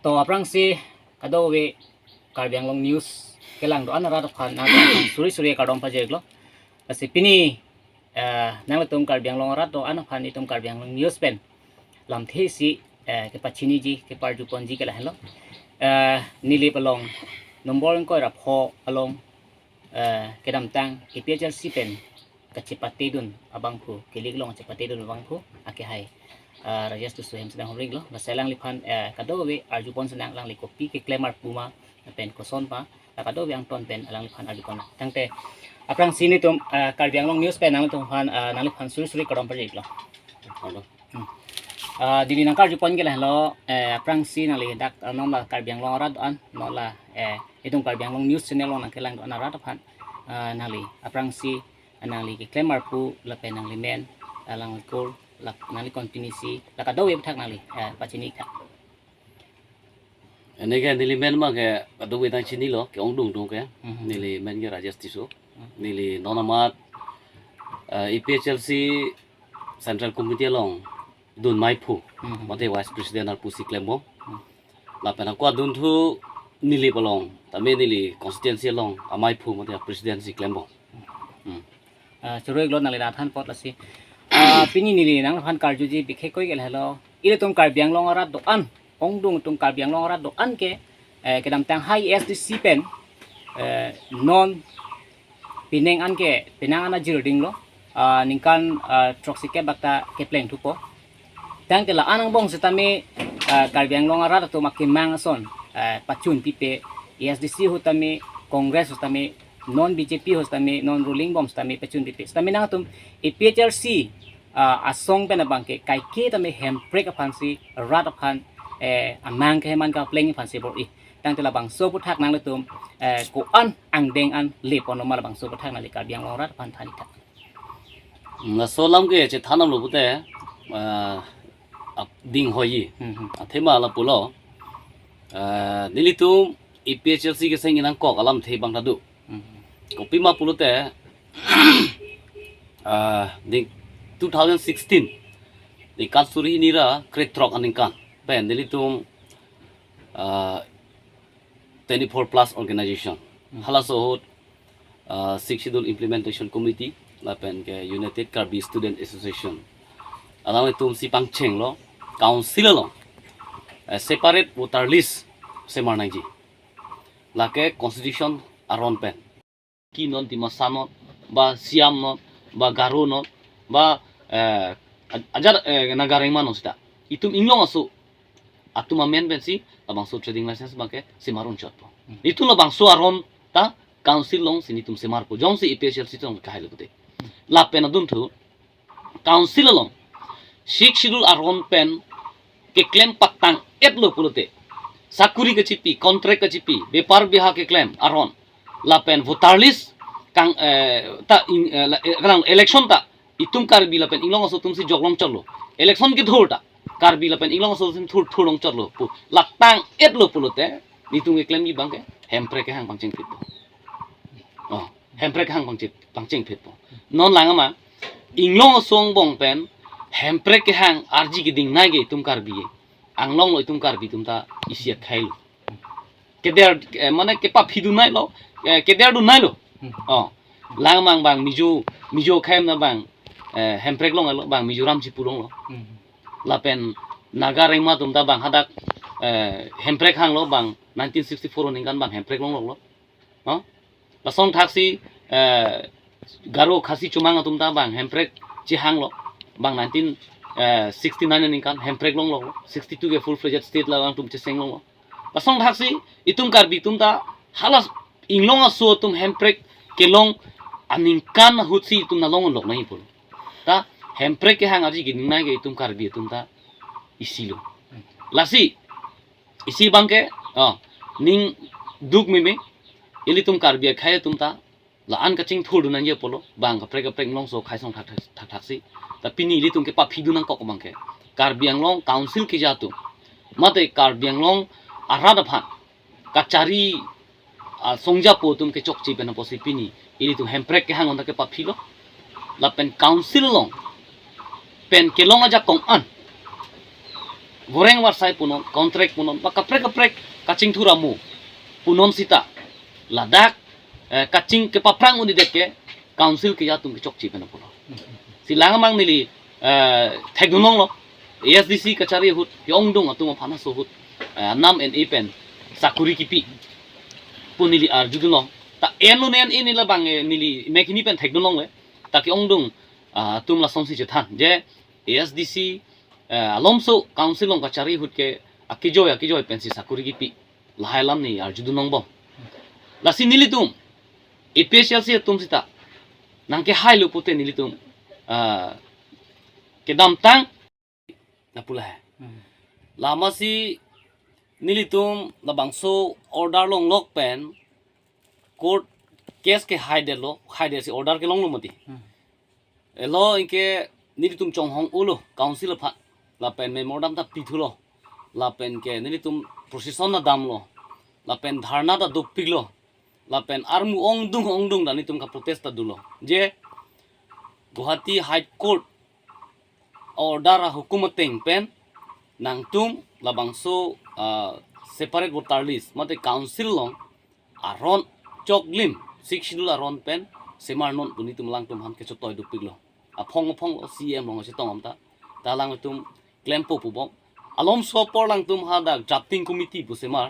to aprang si kadowe karbiang long news kelang do anara phan na suri kardom pajek lo asi pini nang tum karbiang long rat do ana phan itum karbiang long news pen lam the si ke pachini ji ke parju ponji ke la hello nili palong nombor ko ra pho along ke dam tang ke pejal si pen kacipati dun abang pu kilig long cipati dun abang pu ake hai rajas tu suhem sedang horig lo masalang lipan kadowe arjupon senang lang likopi ke klemar puma pen koson pa kadowe ang ton pen alang lipan arjupon tangte aprang sini tum karbiang long news pen nang tum han nang lipan suri kadom project lo dini nang karjupon ke lo aprang si nang li dak nom la karbiang long rad an no la itung karbiang long news channel long nang kelang do anara phan nali aprang si nali ke klemar pu la pen nang limen alang kol la nali kontinisi la ka dowe thak nali pachini ka ane ke nili men ma ke dowe tang chini lo ke ong dung ke nili men ke rajas tiso nili nonamat EPHLC central committee long dun mai phu mate vice president ar pusi klembo la pen ko dun thu nili palong tame nili constituency long amai phu mate presidency klembo churoi lo nali da than pot la si pini nili nang phan karju ji bikhe koi gel hello ile tum karbiang long rat do an ong dung tum karbiang long rat do an ke kedam tang high SDC pen non pineng an ke pinang ana jirding lo ningkan troxike bakta ke pleng thupo tang ke la anang bong setame karbiang long rat to makimang son pachun pipe SDC hutame congress hutame non BJP hostame non ruling bombs tame pachun pipe tame nang tum EPHLC asong pen bangke kai ke tame hemprek phansi rat phan amang ke man ka pleng phansi bor I tang tela bang so puthak nang letum ko an angdeng an lepon no mal bang so puthak nali ka biang long rat phan thani ta na solam ke che thanam lo bute ding hoyi thema la pulo nili tum EPHLC ke sengin ang kok alam the bang tadu kopi ma pulo te ding 2016 di kansuri nira kretrok aningkan pen nili tum 24 plus organization halaso six schedule implementation committee la pen ke united karbi student association alam tum si pangcheng lo council lo separate voter list semarnai ji la ke constitution aron pen ki non ti masanot ba siam not ba garo not ba ajar nagara imano sta itum inglong asu atuma men bensi abang so trading license bangke simarun chotpo itu no bang so aron ta council long sinitum simarpo jong si EPHLC tong kahai lute la pen adum thu council long six schedule aron pen ke claim patang etlo pulute sakuri ke chipi contract ke chipi bepar biha ke claim aron la pen voter list kang ta election ta itum karbi la pen inglong aso tum si joglong chalo election ki dhorta karbi la pen inglong aso tum thurong chalo pu la tang etlo pulute nitung ke claim gi bangke hempre ke hang pangching fit hempre ke hang pangching fit non langa ma inglong song bong pen hempre ke hang arji ki ding nai ge tum karbi anglong lo itum karbi tum ta isia khail keder mane ke pa phidu nai lo keder du nai lo lang mang bang mijo khaim na bang hemprek long lo bang mizoram chipulong lo la pen naga rema tum ta bang hadak hemprek hang lo bang 1964 ningkan bang hemprek long lo la song thaksi garo khasi chumang tum ta bang hemprek chi hang lo bang 1969 ningkan hemprek long lo 62 ke full fledged state la bang tum che seng long lo la song thaksi itum karbi tum ta halas inglong aso tum hemprek kelong aningkan hutsi tum na long lok nai pul ta hemprek ke hang aji gin nai ge tum karbi tum ta isilo lasi isi bangke ning duk meme ili tum karbi khai tum ta la an ka ching thur dunan ye polo bang ka prek long so khai song thak si ta pini ili tum ke pa phidu nang kok bangke karbi anglong council ki jatu mate karbi anglong arada phan kachari songja po tum ke chokchi pen posi pini ili tum hemprek ke hang onda ke pa philo la pen council long pen ke long aja kong an goreng warsai punon kontrak punon ba kaprek kacing thuramu punon sita ladak kacing ke paprang uni deke council ke yatung ke chokchi pena puno silang mang nili thegdunong lo ASDC kachari hut yongdong atung phana so hut nam en epen sakuri kipi punili ar judulong ta enu nen inila bang nili mekini pen thegdunong le ta ki ongdong tum la somsi che than je ASDC alomso council long kachari hut ke akijoy pensi sakuri kipi lahailam ni ar judunong bom lasi nili tum EPSL si tum sita nang ke hai lu pute nili tum ke dam tang na pula hai lama si nilitum la bangso order long lok pen court case ke hai de si order ke long lo mati elo inke nilitum chong hong ulo council pha la pen memorandum ta pithulo la pen ke nilitum procession na dam lo la pen dharna da dupik lo la pen armu ongdung da nitum ka protest ta dulo je Guwahati High Court order hukumat teng pen nang tum labangso separate voter list mate council long aron choklim 6 schedule aron pen semar non puni tum lang tum han ke chotoy dupik lo phong CM long se tong amta talang tum claim po bom alom so por lang tum ha da drafting committee bu semar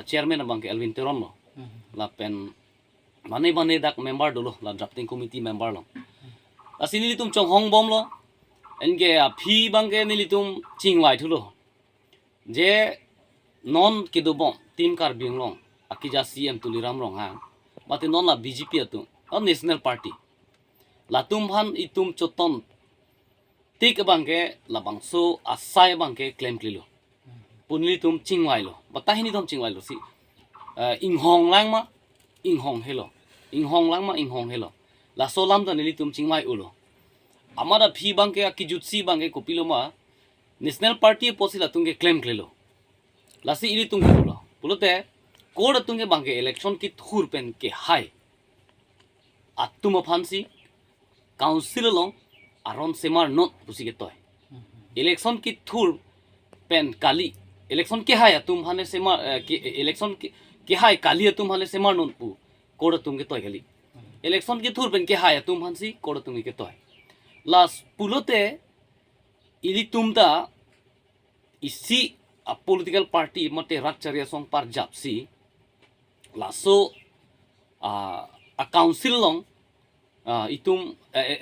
chairman abang ke Alvin Teron lo la pen mane dak member dolo la drafting committee member lo asini tum chong hong bom lo enke phi bangke nilitum chingwai thulo je non kidobom tim kar binglong akija CM tuliram rong ha mate non la BJP atu national party latum han itum choton tik bangke labangso asai bangke claim klilo punilitum chingwai lo batahini tom chingwai lo si inghong lang ma inghong helo la solam da nilitum chingwai ulo amara phi bangke akijutsi bangke kopiloma national party posila tunge claim klelo lasi iri tunge ulo pulote koda tunge bangke election ki thur pen ke hai atuma phansi council long aron semar not pusike toy election ki thur pen kali election ke hai atum hane semar election ke hai kali atum hane semar non pu koda tunge toy kali election ki thur pen ke hai atum hansi koda tunge ke toy las pulote ili tumda isi a political party mate rakcharia song par japsi laso a council long itum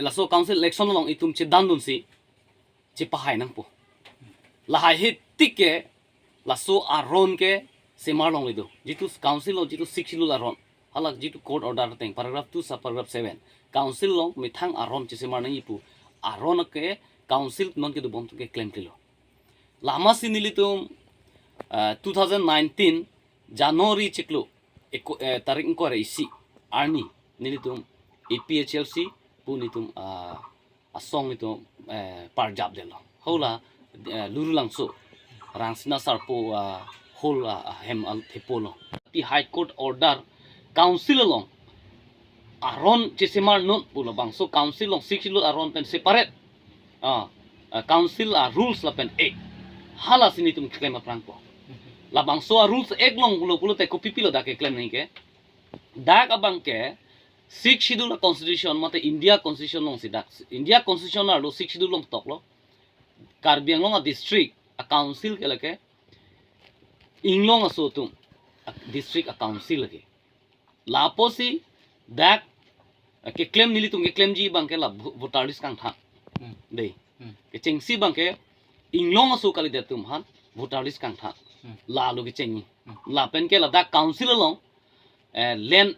laso council election long itum che dandun si che pahai nang po lahai he tike laso aron ke semar long lido jitu council long jitu 6 lu aron halak jitu court order teng paragraph 2 sub paragraph 7 council long mithang aron che semar nang ipu aron ke council non ke do bom ke claim kilo lama sinilitum 2019 January chiklo tarik ko isi arni nilitum APHLC punitum asong itu par jab delo hola lurulang so rangsina sarpo hol hem al thepolo pi high court order council long aron chisemar non pulo bang so council long 6 lu aron pen separate council rules la pen 8 hala sinitum claim aprang po la bang so rules ek long pulo te copy pilo da ke claim nahi ke dak abang ke 6 schedule constitution mate India constitution long sidak India constitution lo 6 schedule long tok lo Karbi Anglong a district a council ke lake inglong aso tum district a council ke laposi dak ke claim nilitum ke claim ji bang ke la voter list kang tha dei ke chengsi bang ke inglong aso kali de tum han voter list kang tha la lo ke chengi la pen ke la dak council long len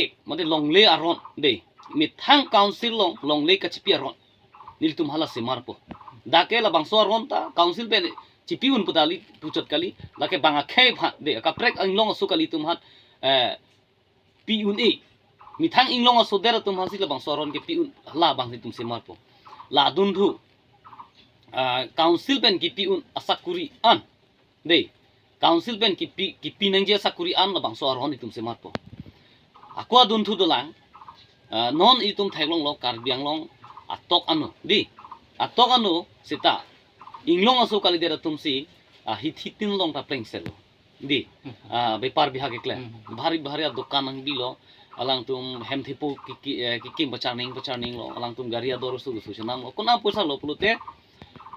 ek mate longle aron dei mithang council longle ka chipi aron nilitum hala semar po dake la bangso aron ta council pe chipi un putali puchot kali lake banga khe pha de ka prek anglong aso kali tum hat pi un e mithang inglong aso der tum han sila bangso aron ke pi un la bang tum semar po la dun thu council pen ki pi un asakuri an dei council pen ki pi nang je asakuri an la bangso aron tum semar po akwa dun thu dolang non itum thailong lo Karbi Anglong atok anu di atok anu sita इंग्लोंग असो काली देरा तुमसी हिथितिन लोंग ता प्लेंग सेलो di bepar biha ke klem bhari bhari dukan ang bilo alang tum hem thipu ki bacarning lo alang tum garia dor su su nam ko na poisa lo pulute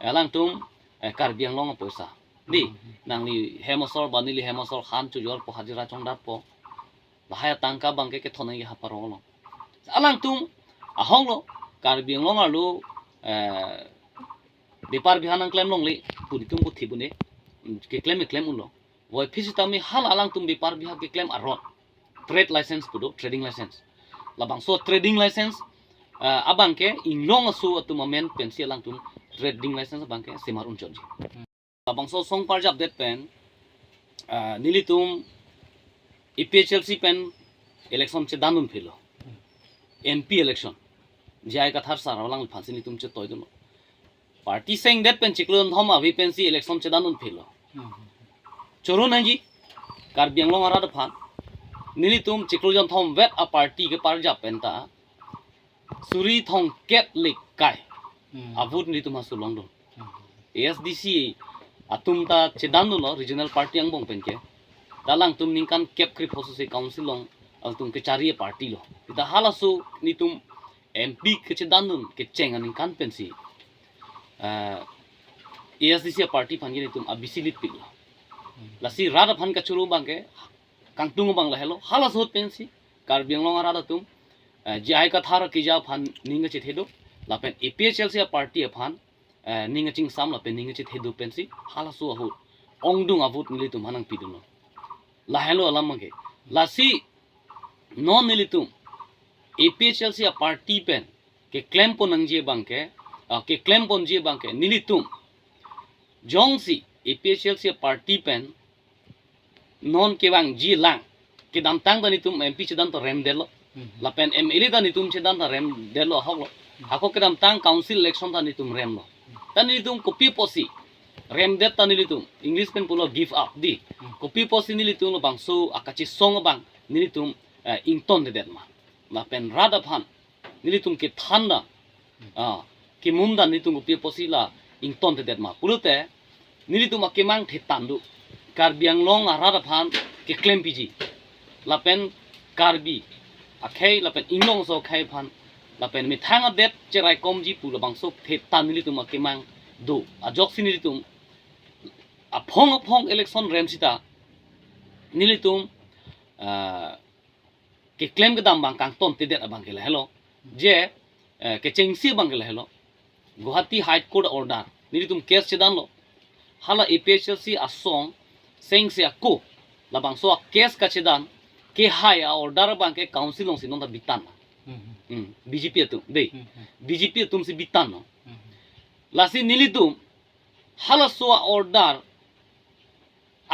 alang tum karbiang long poisa di nang li hemosor banili hemosor khan chu jor po hajira chong dat po bahaya tangka bangke ke thonai ha parong lo alang tum ahong lo karbiang long alu bepar biha nang klem long li puri tum ko thibune ke klem ulo वो फिर तमी हाल आलांग तुम बेपार बिहा के claim आरोन trade licence पुदो trading licence labang so trading license abang ke inglong asu tuम amen pensi alang tum trading license abang ke semarun chonji labang so song par jab det pen nili tum EPHLC pen election che danun philo MP election jai ka thar sar alang phansini tum che toy duno party seng det pen chiklon thom avi pensi election che danun philo चोरो नंगी कार्बियांग लोंग आरा दफान नीली तुम चिक्लोजन थोम वेट आ पार्टी के पार जा पेंता सुरी थोंग केट लिक काय अबुत नी तुम हसु लोंग दो ASDC अतुम ता चेदान लो रीजनल पार्टी अंग बोंग पेन के दालांग तुम निकान केप क्रिप होसु से काउंसिल लोंग अल तुम के चारिये पार्टी लो इता हालासु नी तुम MP के चेदान के चेंग निकान पेंसी ASDC पार्टी फांगे नी तुम अबिसी लिट पिलो lasi rada phan ka churu bangke kangtung bang la hello hala sot pensi karbiang long rada tum jai ka thara ki ja phan ninga che thedo la pen EPHLC party phan ninga ching sam la pen ninga che thedo pensi hala so hu ongdung avut nili tum hanang piduno la hello alam ke lasi non nili tum EPHLC party pen ke claim pon angje bangke ke claim pon je bangke nili tum jongsi EPHLC party pen non ke bang ji lang ke dam tang bani tum MP chedan to rem delo la pen MLA da ni tum chedan ta rem delo hoklo hako ke dam tang council election ta ni tum rem lo ta ni tum copy posi rem det ta ni tum English pen pulo give up di copy posi ni tum lo bang so akachi song bang ni tum ington de det ma la pen rada phan ni tum ke thanda ke mumda ni tum copy posi la ington de det ma pulute nili tu makemang thetandu karbiang long arada phan ke claim piji lapen karbi akhei lapen inglong so khai phan lapen mithang adet cherai komji pula bangso thetan nili tu makemang do ajok sinili tum aphong election remsita nili tum ke claim ke dam bang kang ton tedet abang ke hello je ke chengsi bang ke hello Guwahati High Court order nili tum case chedan lo hala EPHLC asong seng se ako labang so case ka chedan ke hai a order bang ke council ong sinon da bitan BJP tu de BJP tum si bitan no lasi nili tum hala so order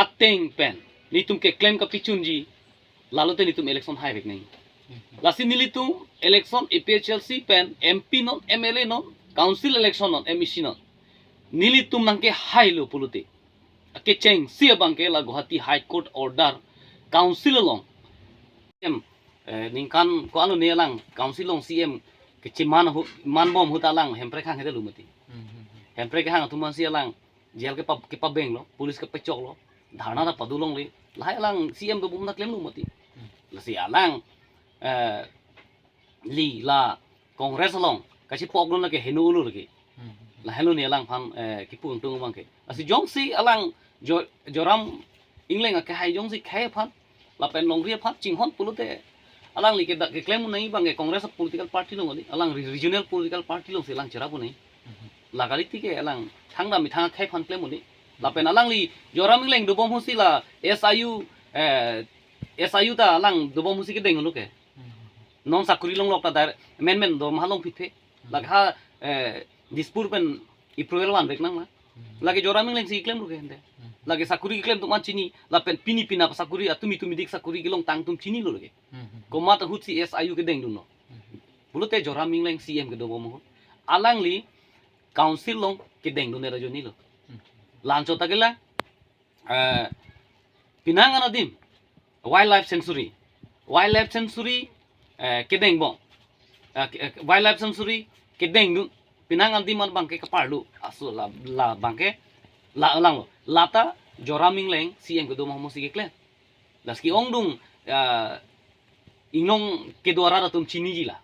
ateng pen ni tum ke claim ka pichunji lalo te ni tum election hai bek nahi lasi nili tum election EPHLC pen MP non MLA non council election non MEC non nili tum nangke hai lo pulute ke cheng si bangke la Guwahati High Court order council long ningkan ko anu ne lang council long CM ke chiman bom huta lang hempre khang hede lumati hempre ke hang tuman si lang jel ke pa beng lo police ke pechok lo dharna da padulong le lai lang CM do bum na claim lumati la si alang li la congress long ka si pok lo ke henu lu ke la hello ni alang phang ki pung tung bang ke asi jong si alang joram ingleng ka hai jong si khai phan la pen long ria phan ching hon pulute alang li ke claim nai bang ke congress political party long ni alang regional political party long si alang chera bu nai la gali ti ke alang thangda mi thang khai phan claim ni la pen alang li joram ingleng du bom hu si la SIU ta alang du bom hu si ke deng lu ke non sakuri long lok ta dar amendment do ma long phithe la ha dispur pen April 1 rek nang ma lagi joraming leng si claim ru kende lagi sakuri claim tu man chini la pen pini pina sakuri atumi dik sakuri gilong tang tum chini lo lege ko mata hut si SIU ke deng du no bulute joraming leng CM ke do mo alang li council long ke deng du ne ra joni lo lancho tagela pinangana dim wildlife sanctuary ke deng bong wildlife sanctuary ke deng du pinang anti man bangke kaparlu asu la bangke la lang lo lata joraming leng si yang kedua mau si keklen laski ongdung inglong ke dwara tum chini jila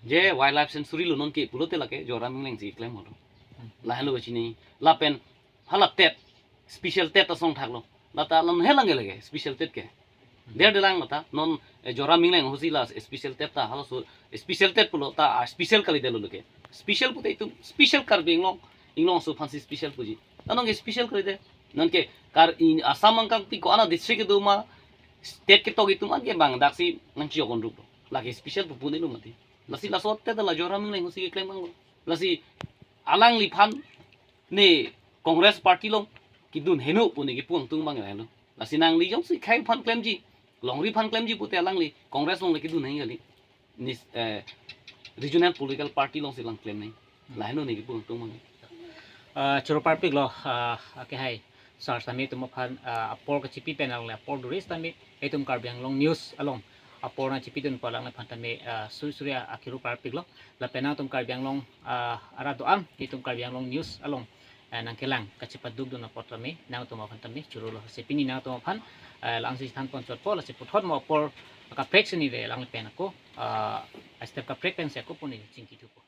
je wildlife sanctuary lo non ke pulote lake joraming leng si keklen mo la helo chini la pen hala tet special tet asong thaklo lata lam helang lege special tet ke der delang lata non joraming leng hosila special tet ta halo special tet pulo ta special kali delo leke special pute itu special kar binglong inglong so fancy special puji tanong special kali de non ke kar in asam angkang ti ko ana district do ma state ke to gitu man ke bang daksi nang chiyo kon rup lagi special pu ni lu mati lasi lasot te la joraming leng hosi ke klem bang lasi alang li phan ne congress party long kidun henu puni ki puang tung bang lo lasi nang li jong si khai phan klem ji long ri phan klem ji pute alang li congress long le kidun hai gali ni regional political party long silang claim nei la henu ni ki puang tung bang churu parpik lo ke hai sar sami tum phan apor ka chipi penal le apor duris tami etum karbiang long news along apor na chipi tun palang le phan tami surya akiru parpik lo la pena tum karbiang long ara doam etum karbiang long news along nang kelang kacipat dug do na potami nang tum phan tami churu lo sepini nang tum phan lang si than pon chot po la se puthot mo apor ka prek ni le lang le pen ko step ka prek pen se ko puni chingki tu po